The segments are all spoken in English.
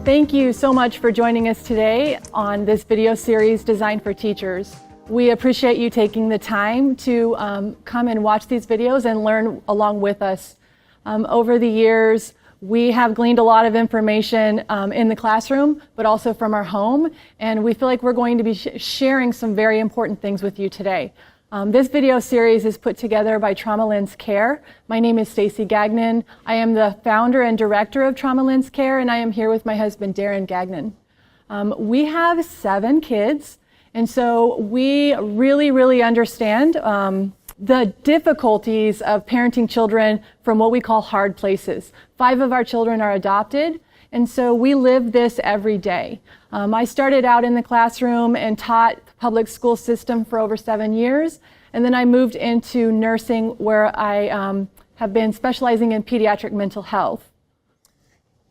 Thank you so much for joining us today on this video series designed for teachers. We appreciate you taking the time to come and watch these videos and learn along with us. Over the years, we have gleaned a lot of information in the classroom, but also from our home, and we feel like we're going to be sharing some very important things with you today. This video series is put together by Trauma Lens Care. My name is Stacy Gagnon. I am the founder and director of Trauma Lens Care, and I am here with my husband, Darren Gagnon. We have 7 kids, and so we really understand the difficulties of parenting children from what we call hard places. 5 of our children are adopted, and so we live this every day. I started out in the classroom and taught the public school system for over 7 years, and then I moved into nursing where I have been specializing in pediatric mental health.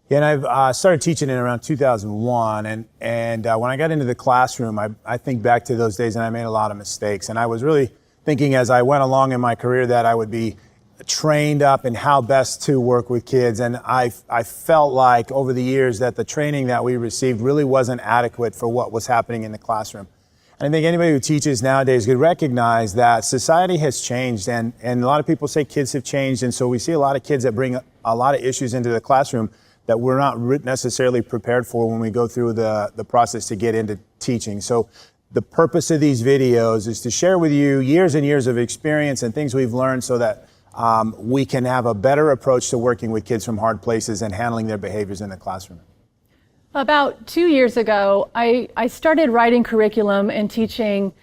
Yeah, and I've started teaching in around 2001, and when I got into the classroom, I think back to those days and I made a lot of mistakes, and I was really thinking as I went along in my career that I would be trained up in how best to work with kids, and I felt like over the years that the training that we received really wasn't adequate for what was happening in the classroom. And I think anybody who teaches nowadays could recognize that society has changed, and a lot of people say kids have changed, and so we see a lot of kids that bring a lot of issues into the classroom that we're not necessarily prepared for when we go through the process to get into teaching. So the purpose of these videos is to share with you years and years of experience and things we've learned so that we can have a better approach to working with kids from hard places and handling their behaviors in the classroom. About 2 years ago, I started writing curriculum and teaching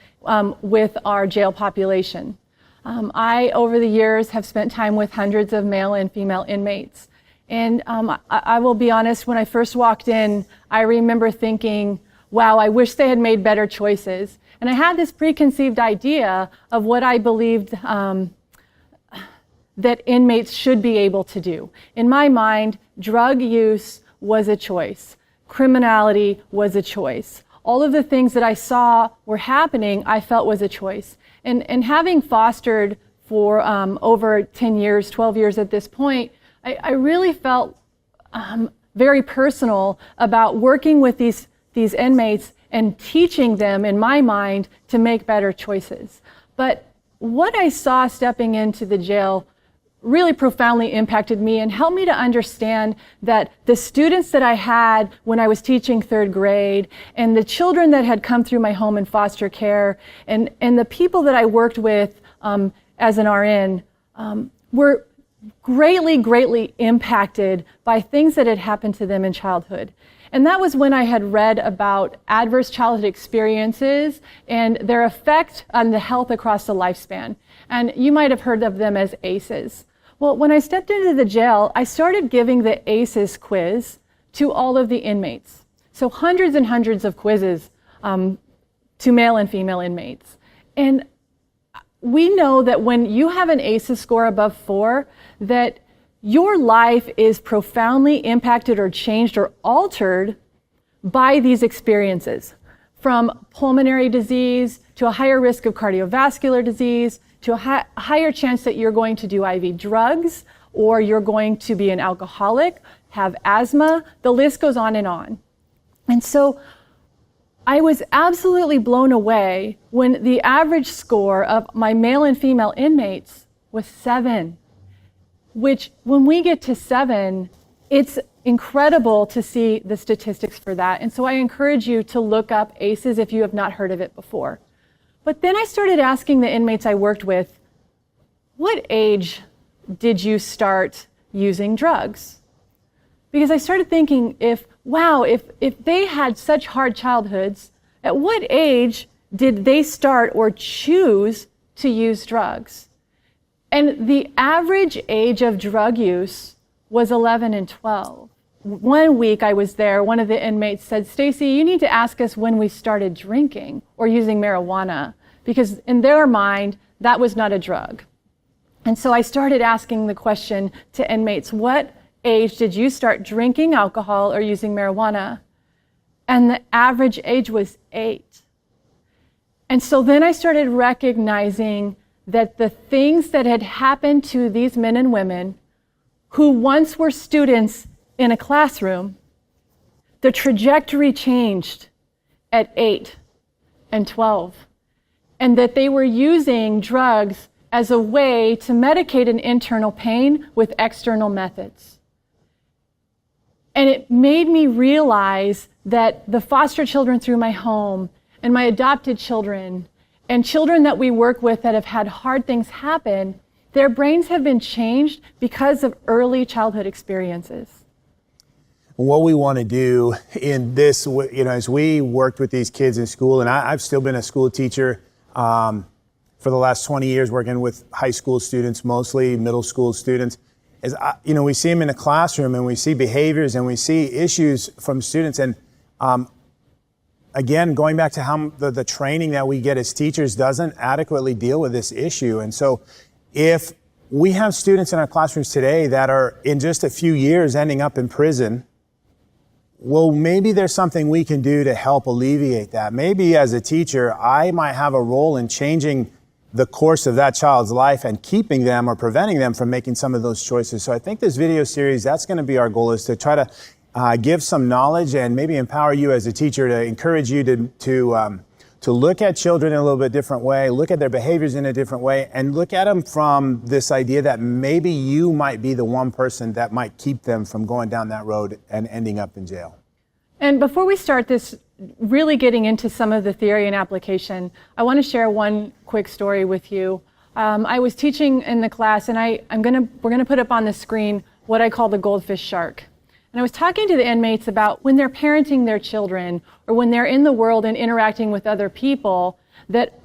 with our jail population. I, over the years, have spent time with hundreds of male and female inmates. And I will be honest, when I first walked in, I remember thinking, wow, I wish they had made better choices. And I had this preconceived idea of what I believed that inmates should be able to do. In my mind, drug use was a choice. Criminality was a choice. All of the things that I saw were happening, I felt was a choice. And having fostered for over 10 years, 12 years at this point, I really felt very personal about working with these inmates and teaching them, in my mind, to make better choices. But what I saw stepping into the jail really profoundly impacted me and helped me to understand that the students that I had when I was teaching 3rd grade and the children that had come through my home in foster care and the people that I worked with as an RN were greatly impacted by things that had happened to them in childhood. And that was when I had read about adverse childhood experiences and their effect on the health across the lifespan. And you might have heard of them as ACEs. Well, when I stepped into the jail, I started giving the ACEs quiz to all of the inmates. So hundreds and hundreds of quizzes to male and female inmates. And we know that when you have an ACEs score above 4, that your life is profoundly impacted or changed or altered by these experiences, from pulmonary disease to a higher risk of cardiovascular disease to a higher chance that you're going to do IV drugs or you're going to be an alcoholic, have asthma, the list goes on. And so I was absolutely blown away when the average score of my male and female inmates was 7. Which, when we get to 7, it's incredible to see the statistics for that. And so I encourage you to look up ACEs if you have not heard of it before. But then I started asking the inmates I worked with, what age did you start using drugs? Because I started thinking, if they had such hard childhoods, at what age did they start or choose to use drugs? And the average age of drug use was 11 and 12. One week I was there, one of the inmates said, Stacy, you need to ask us when we started drinking or using marijuana, because in their mind, that was not a drug. And so I started asking the question to inmates, what age did you start drinking alcohol or using marijuana? And the average age was 8. And so then I started recognizing that the things that had happened to these men and women who once were students in a classroom, the trajectory changed at 8 and 12, and that they were using drugs as a way to medicate an internal pain with external methods. And it made me realize that the foster children through my home and my adopted children and children that we work with that have had hard things happen, their brains have been changed because of early childhood experiences. What we want to do in this, as we worked with these kids in school, and I've still been a school teacher for the last 20 years, working with high school students, mostly middle school students, is, we see them in the classroom and we see behaviors and we see issues from students. And again, going back to how the training that we get as teachers doesn't adequately deal with this issue. And so if we have students in our classrooms today that are in just a few years ending up in prison, well, maybe there's something we can do to help alleviate that. Maybe as a teacher, I might have a role in changing the course of that child's life and keeping them or preventing them from making some of those choices. So I think this video series, that's going to be our goal, is to try to give some knowledge and maybe empower you as a teacher, to encourage you to look at children in a little bit different way, look at their behaviors in a different way, and look at them from this idea that maybe you might be the one person that might keep them from going down that road and ending up in jail. And before we start this, really getting into some of the theory and application, I want to share one quick story with you. I was teaching in the class, and we're gonna put up on the screen what I call the goldfish shark. And I was talking to the inmates about when they're parenting their children or when they're in the world and interacting with other people, that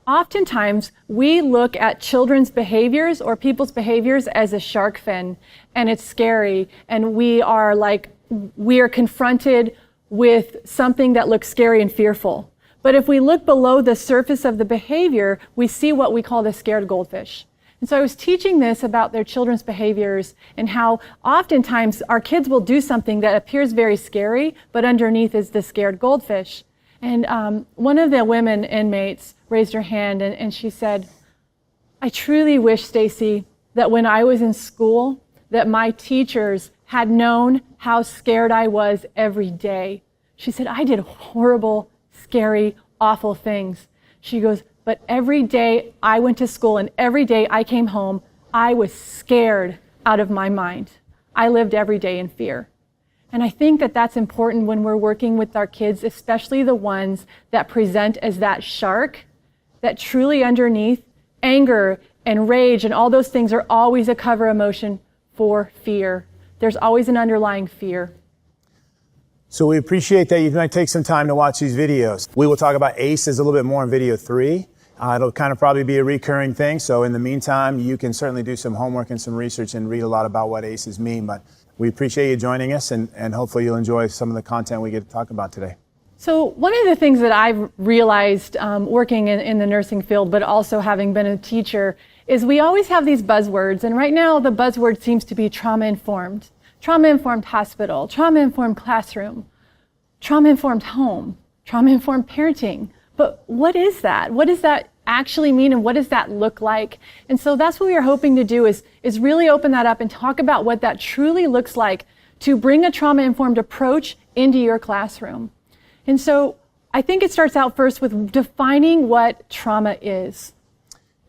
oftentimes we look at children's behaviors or people's behaviors as a shark fin, and it's scary, and we are confronted with something that looks scary and fearful. But if we look below the surface of the behavior, we see what we call the scared goldfish. And so I was teaching this about their children's behaviors and how oftentimes our kids will do something that appears very scary, but underneath is the scared goldfish. And one of the women inmates raised her hand and she said, "I truly wish, Stacy, that when I was in school, that my teachers had known how scared I was every day." She said, "I did horrible, scary, awful things." She goes, "But every day I went to school and every day I came home, I was scared out of my mind. I lived every day in fear." And I think that that's important when we're working with our kids, especially the ones that present as that shark, that truly underneath, anger and rage and all those things are always a cover emotion for fear. There's always an underlying fear. So we appreciate that you might take some time to watch these videos. We will talk about ACEs a little bit more in video 3. It'll kind of probably be a recurring thing. So in the meantime, you can certainly do some homework and some research and read a lot about what ACEs mean. But we appreciate you joining us, and hopefully you'll enjoy some of the content we get to talk about today. So one of the things that I've realized working in the nursing field, but also having been a teacher, is we always have these buzzwords. And right now the buzzword seems to be trauma-informed. Trauma-informed hospital, trauma-informed classroom, trauma-informed home, trauma-informed parenting. But what is that? What does that actually mean, and what does that look like? And so that's what we are hoping to do, is really open that up and talk about what that truly looks like to bring a trauma-informed approach into your classroom. And so I think it starts out first with defining what trauma is.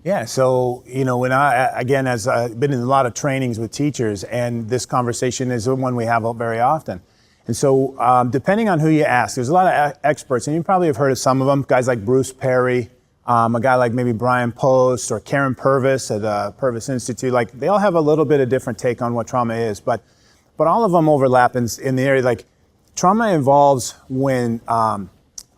Yeah, so, when as I've been in a lot of trainings with teachers, and this conversation is one we have very often. And so, depending on who you ask, there's a lot of experts, and you probably have heard of some of them, guys like Bruce Perry, a guy like maybe Brian Post or Karen Purvis at the Purvis Institute. They all have a little bit of different take on what trauma is, but all of them overlap in the area. Trauma involves when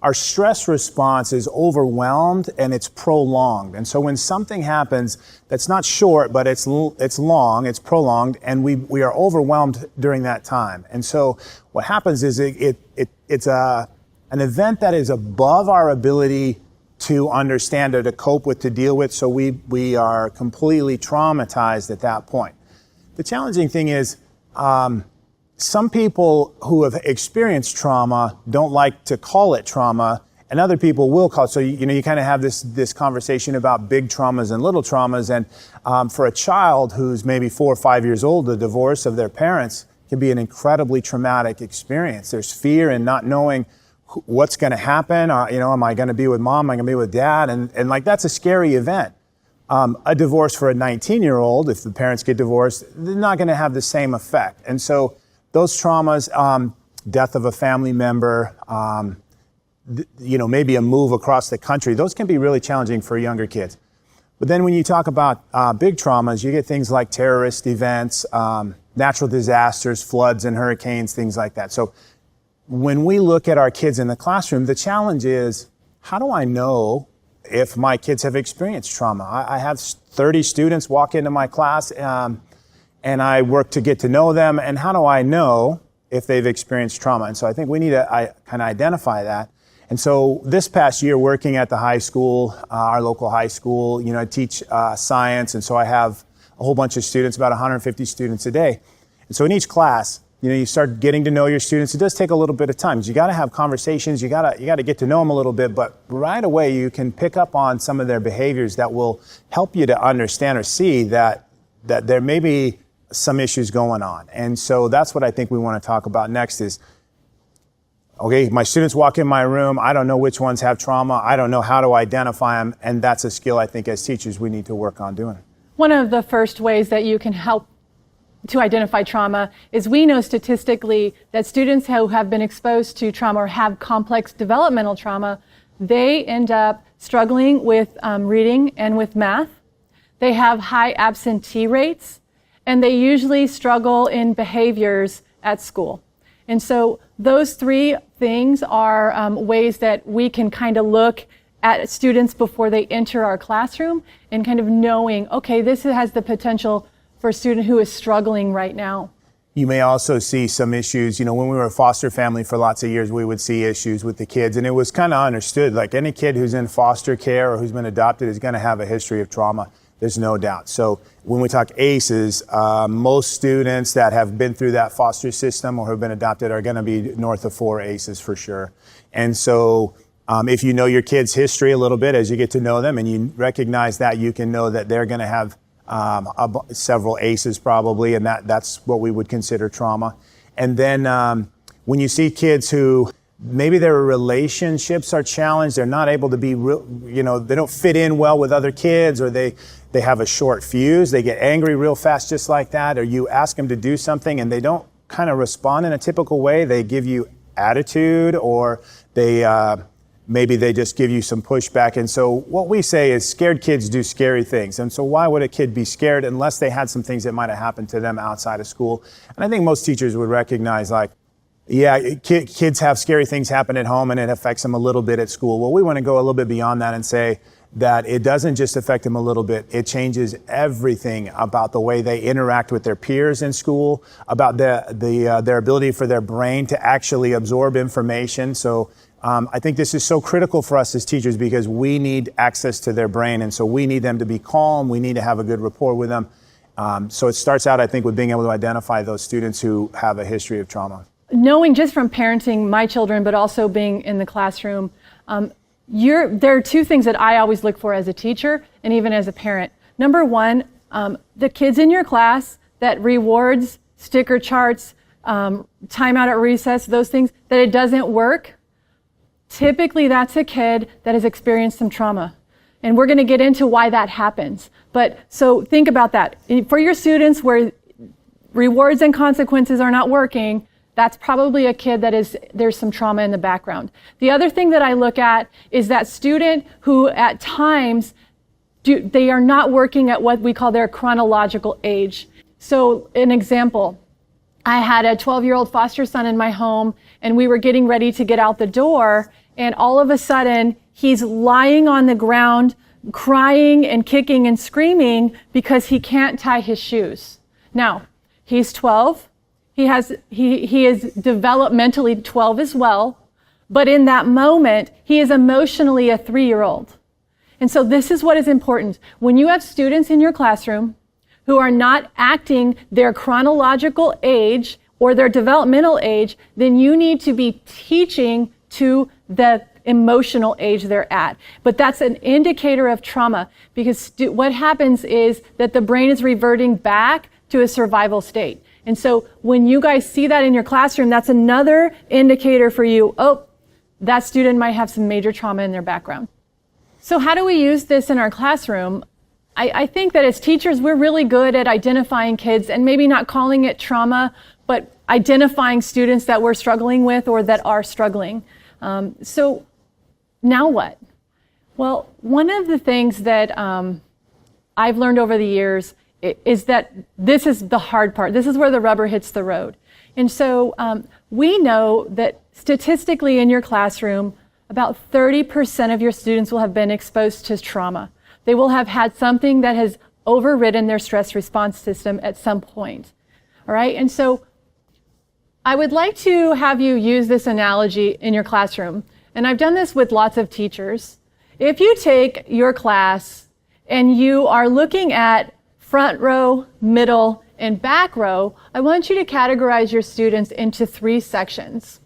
our stress response is overwhelmed and it's prolonged. And so when something happens that's not short, but it's long, it's prolonged, and we are overwhelmed during that time. And so what happens is it's an event that is above our ability to understand or to cope with, to deal with, so we are completely traumatized at that point. The challenging thing is, some people who have experienced trauma don't like to call it trauma, and other people will call it. So, you kind of have this conversation about big traumas and little traumas. And for a child who's maybe 4 or 5 years old, the divorce of their parents can be an incredibly traumatic experience. There's fear in not knowing what's going to happen. Am I going to be with mom? Am I going to be with dad? And like, that's a scary event. A divorce for a 19-year-old, if the parents get divorced, they're not going to have the same effect. And so those traumas, death of a family member, maybe a move across the country, those can be really challenging for younger kids. But then when you talk about big traumas, you get things like terrorist events, natural disasters, floods and hurricanes, things like that. So when we look at our kids in the classroom, the challenge is, how do I know if my kids have experienced trauma? I have 30 students walk into my class, and I work to get to know them. And how do I know if they've experienced trauma? And so I think we need to kind of identify that. And so this past year, working at the high school, our local high school, I teach science. And so I have a whole bunch of students, about 150 students a day. And so in each class, you start getting to know your students. It does take a little bit of time. You got to have conversations. You got to get to know them a little bit. But right away, you can pick up on some of their behaviors that will help you to understand or see that there may be some issues going on. And so that's what I think we want to talk about next is, okay, my students walk in my room. I don't know which ones have trauma. I don't know how to identify them. And that's a skill I think as teachers we need to work on doing. One of the first ways that you can help to identify trauma is we know statistically that students who have been exposed to trauma or have complex developmental trauma, they end up struggling with reading and with math. They have high absentee rates, and they usually struggle in behaviors at school. And so those three things are ways that we can kind of look at students before they enter our classroom and kind of knowing, okay, this has the potential for a student who is struggling right now. You may also see some issues. When we were a foster family for lots of years, we would see issues with the kids. And it was kind of understood, like any kid who's in foster care or who's been adopted is going to have a history of trauma. There's no doubt. So when we talk ACEs, most students that have been through that foster system or have been adopted are going to be north of 4 ACEs for sure. And so if you know your kid's history a little bit as you get to know them and you recognize that, you can know that they're going to have several ACEs probably, and that's what we would consider trauma. And then when you see kids who maybe their relationships are challenged, they're not able to be real, they don't fit in well with other kids, or they have a short fuse, they get angry real fast just like that, or you ask them to do something and they don't kind of respond in a typical way, they give you attitude, or maybe they just give you some pushback. And so what we say is scared kids do scary things. And so why would a kid be scared unless they had some things that might have happened to them outside of school? And I think most teachers would recognize, like, yeah, kids have scary things happen at home and it affects them a little bit at school. Well, we want to go a little bit beyond that and say that it doesn't just affect them a little bit. It changes everything about the way they interact with their peers in school, about their ability for their brain to actually absorb information. So I think this is so critical for us as teachers because we need access to their brain. And so we need them to be calm. We need to have a good rapport with them. So it starts out, I think, with being able to identify those students who have a history of trauma. Knowing just from parenting my children, but also being in the classroom, there are two things that I always look for as a teacher and even as a parent. Number one, the kids in your class that rewards, sticker charts, time out at recess, those things, that it doesn't work. Typically, that's a kid that has experienced some trauma. And we're going to get into why that happens. But so think about that. For your students where rewards and consequences are not working, that's probably a kid there's some trauma in the background. The other thing that I look at is that student who at times, they are not working at what we call their chronological age. So an example, I had a 12-year-old foster son in my home, and we were getting ready to get out the door, and all of a sudden, he's lying on the ground, crying and kicking and screaming because he can't tie his shoes. Now, he's 12. He is developmentally 12 as well, but in that moment, he is emotionally a 3-year-old. And so this is what is important. When you have students in your classroom who are not acting their chronological age or their developmental age, then you need to be teaching to the emotional age they're at. But that's an indicator of trauma, because what happens is that the brain is reverting back to a survival state. And so when you guys see that in your classroom, that's another indicator for you, oh, that student might have some major trauma in their background. So how do we use this in our classroom? I think that as teachers, we're really good at identifying kids and maybe not calling it trauma, but identifying students that we're struggling with or that are struggling. So now what? Well, one of the things that I've learned over the years is that this is the hard part. This is where the rubber hits the road. And so we know that statistically in your classroom, about 30% of your students will have been exposed to trauma. They will have had something that has overridden their stress response system at some point. All right? And so I would like to have you use this analogy in your classroom. And I've done this with lots of teachers. If you take your class and you are looking at front row, middle, and back row, I want you to categorize your students into 3 sections.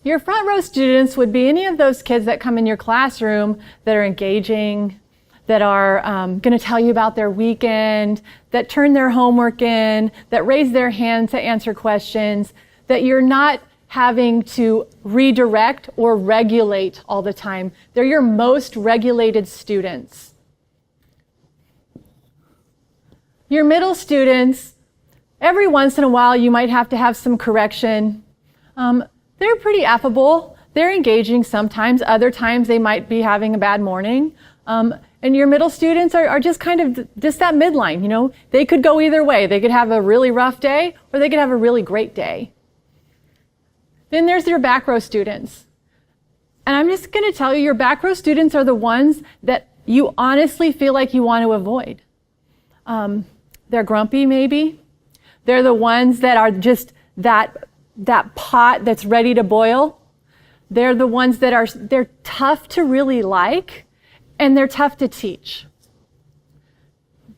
Your front row students would be any of those kids that come in your classroom that are engaging, that are going to tell you about their weekend, that turn their homework in, that raise their hand to answer questions, that you're not having to redirect or regulate all the time. They're your most regulated students. Your middle students, every once in a while you might have to have some correction. They're pretty affable. They're engaging sometimes. Other times they might be having a bad morning. And your middle students are just kind of just that midline, you know. They could go either way. They could have a really rough day or they could have a really great day. Then there's your back row students. And I'm just going to tell you, your back row students are the ones that you honestly feel like you want to avoid. They're grumpy, maybe. They're the ones that are just that pot that's ready to boil. They're the ones that they're tough to really like, and they're tough to teach.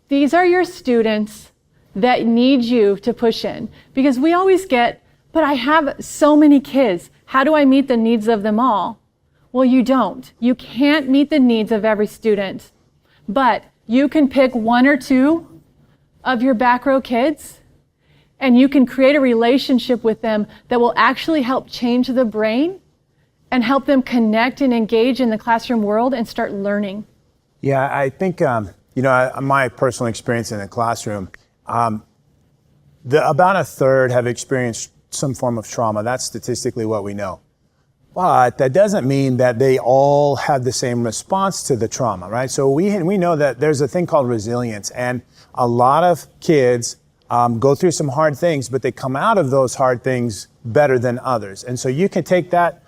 These are your students that need you to push in, because we always get, but I have so many kids. How do I meet the needs of them all? Well, you don't. You can't meet the needs of every student, but you can pick 1 or 2 of your back row kids, and you can create a relationship with them that will actually help change the brain and help them connect and engage in the classroom world and start learning. Yeah, I think, my personal experience in the classroom, about 1/3 have experienced some form of trauma. That's statistically what we know. But that doesn't mean that they all have the same response to the trauma, right? So we know that there's a thing called resilience, and a lot of kids go through some hard things, but they come out of those hard things better than others. And so you can take that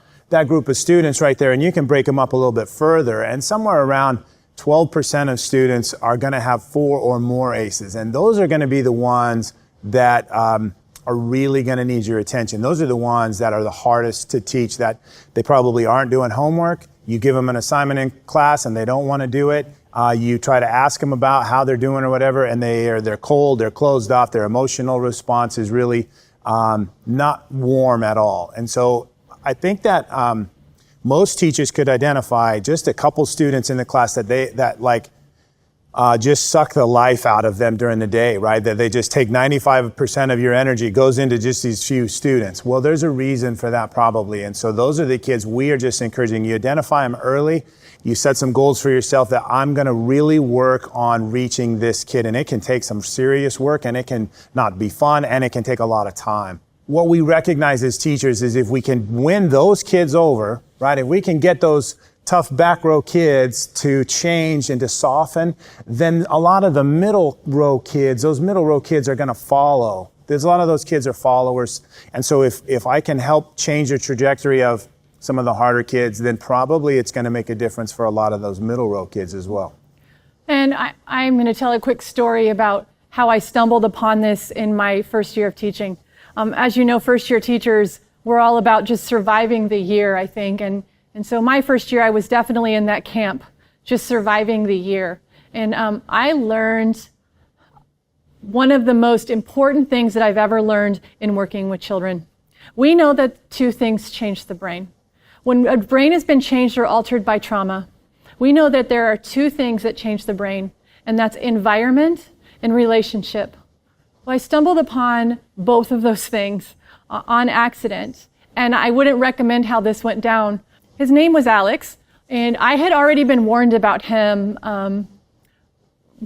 group of students right there and you can break them up a little bit further. And somewhere around 12% of students are going to have 4 or more ACEs. And those are going to be the ones that are really going to need your attention. Those are the ones that are the hardest to teach, that they probably aren't doing homework. You give them an assignment in class and they don't want to do it. You try to ask them about how they're doing or whatever, and they're cold, they're closed off, their emotional response is really not warm at all. And so I think that most teachers could identify just a couple students in the class that just suck the life out of them during the day, right? That they just take 95% of your energy goes into just these few students. Well, there's a reason for that probably. And so those are the kids we are just encouraging. You identify them early. You set some goals for yourself that I'm going to really work on reaching this kid. And it can take some serious work, and it can not be fun, and it can take a lot of time. What we recognize as teachers is if we can win those kids over, right? If we can get those tough back row kids to change and to soften, then a lot of the middle row kids, those middle row kids are going to follow. There's a lot of those kids are followers. And so if I can help change the trajectory of some of the harder kids, then probably it's going to make a difference for a lot of those middle row kids as well. And I'm going to tell a quick story about how I stumbled upon this in my first year of teaching. As you know, first year teachers, we're all about just surviving the year, I think. And so my first year, I was definitely in that camp, just surviving the year. And I learned one of the most important things that I've ever learned in working with children. We know that 2 things change the brain. When a brain has been changed or altered by trauma, we know that there are 2 things that change the brain, and that's environment and relationship. Well, I stumbled upon both of those things on accident, and I wouldn't recommend how this went down. His name was Alex, and I had already been warned about him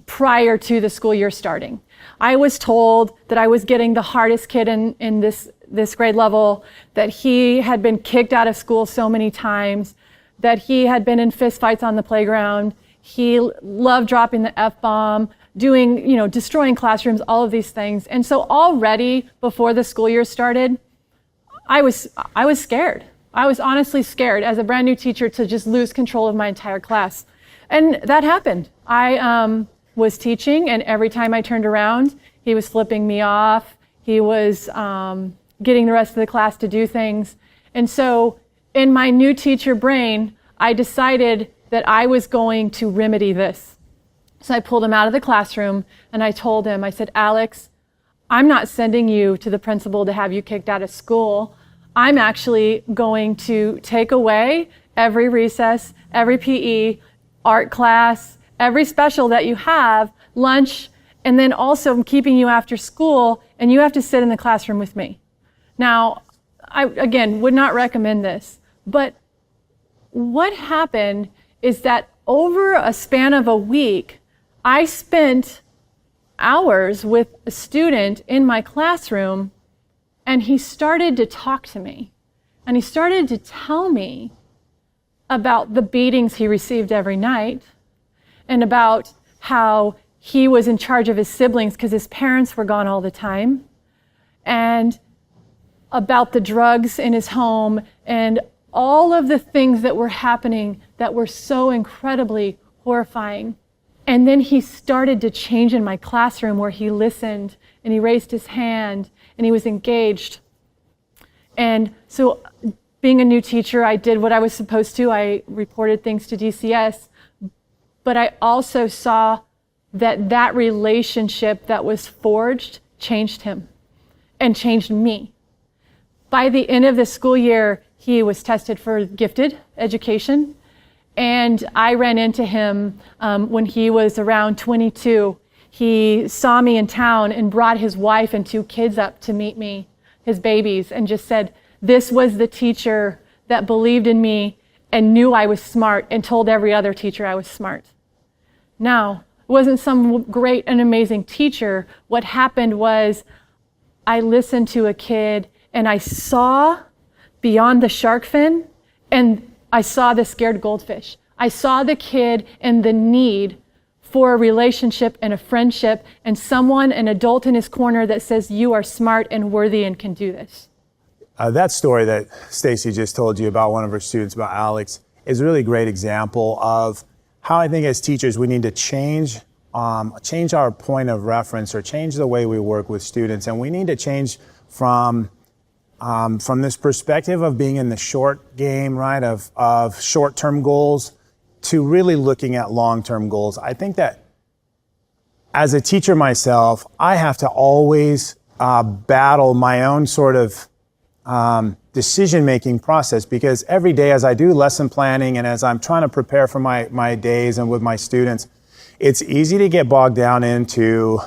prior to the school year starting. I was told that I was getting the hardest kid in this grade level, that he had been kicked out of school so many times, that he had been in fist fights on the playground. He loved dropping the F-bomb, destroying classrooms, all of these things. And so already before the school year started, I was scared. I was honestly scared as a brand new teacher to just lose control of my entire class. And that happened. I was teaching, and every time I turned around, he was flipping me off. He was getting the rest of the class to do things. And so in my new teacher brain, I decided that I was going to remedy this. So I pulled him out of the classroom and I told him, I said, Alex, I'm not sending you to the principal to have you kicked out of school. I'm actually going to take away every recess, every PE, art class, every special that you have, lunch, and then also I'm keeping you after school, and you have to sit in the classroom with me. Now, I, again, would not recommend this, but what happened is that over a span of a week, I spent hours with a student in my classroom, and he started to talk to me. And he started to tell me about the beatings he received every night, and about how he was in charge of his siblings because his parents were gone all the time, and about the drugs in his home, and all of the things that were happening that were so incredibly horrifying. And then he started to change in my classroom, where he listened and he raised his hand and he was engaged. And so being a new teacher, I did what I was supposed to. I reported things to DCS, but I also saw that relationship that was forged changed him and changed me. By the end of the school year, he was tested for gifted education. And I ran into him when he was around 22. He saw me in town and brought his wife and 2 kids up to meet me, his babies, and just said, this was the teacher that believed in me and knew I was smart and told every other teacher I was smart. Now, it wasn't some great and amazing teacher. What happened was I listened to a kid and I saw beyond the shark fin, and I saw the scared goldfish. I saw the kid and the need for a relationship and a friendship and someone, an adult in his corner that says, you are smart and worthy and can do this. That story that Stacy just told you about one of her students, about Alex, is a really great example of how I think as teachers we need to change our point of reference, or change the way we work with students. And we need to change from this perspective of being in the short game, right, of short-term goals, to really looking at long-term goals. I think that as a teacher myself, I have to always battle my own sort of decision-making process, because every day as I do lesson planning and as I'm trying to prepare for my days and with my students, it's easy to get bogged down into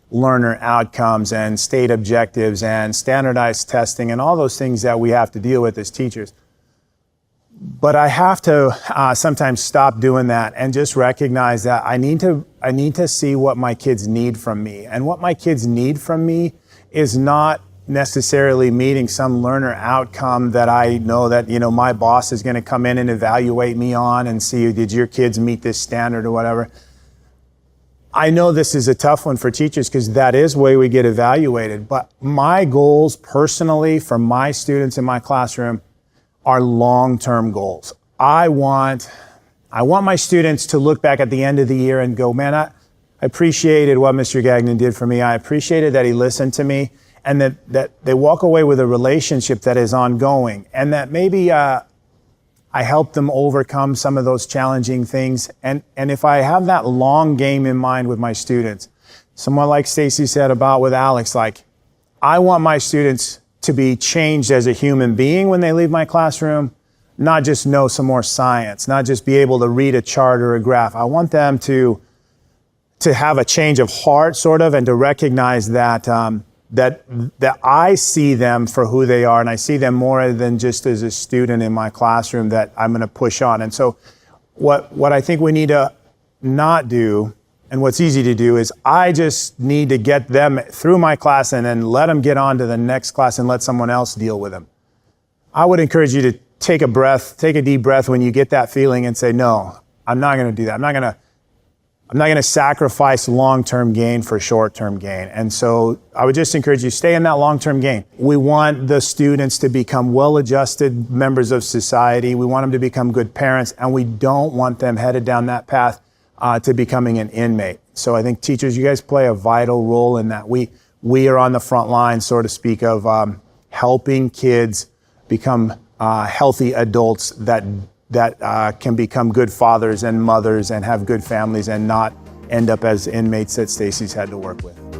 learner outcomes and state objectives and standardized testing and all those things that we have to deal with as teachers. But I have to sometimes stop doing that and just recognize that I need to see what my kids need from me. And what my kids need from me is not necessarily meeting some learner outcome that I know that, my boss is going to come in and evaluate me on and see, did your kids meet this standard or whatever. I know this is a tough one for teachers because that is the way we get evaluated. But my goals personally for my students in my classroom are long-term goals. I want my students to look back at the end of the year and go, man, I appreciated what Mr. Gagnon did for me. I appreciated that he listened to me, and that they walk away with a relationship that is ongoing, and that maybe I help them overcome some of those challenging things. And if I have that long game in mind with my students, someone like Stacy said about with Alex, like, I want my students to be changed as a human being when they leave my classroom, not just know some more science, not just be able to read a chart or a graph. I want them to to have a change of heart, sort of, and to recognize that that I see them for who they are, and I see them more than just as a student in my classroom that I'm going to push on. And so, what I think we need to not do, and what's easy to do, is I just need to get them through my class and then let them get on to the next class and let someone else deal with them. I would encourage you to take a deep breath when you get that feeling and say, no, I'm not going to do that. I'm not going to sacrifice long-term gain for short-term gain. And so I would just encourage you, stay in that long-term gain. We want the students to become well-adjusted members of society. We want them to become good parents, and we don't want them headed down that path to becoming an inmate. So I think teachers, you guys play a vital role in that. We are on the front line, so to speak, of helping kids become healthy adults that can become good fathers and mothers and have good families and not end up as inmates that Stacy's had to work with.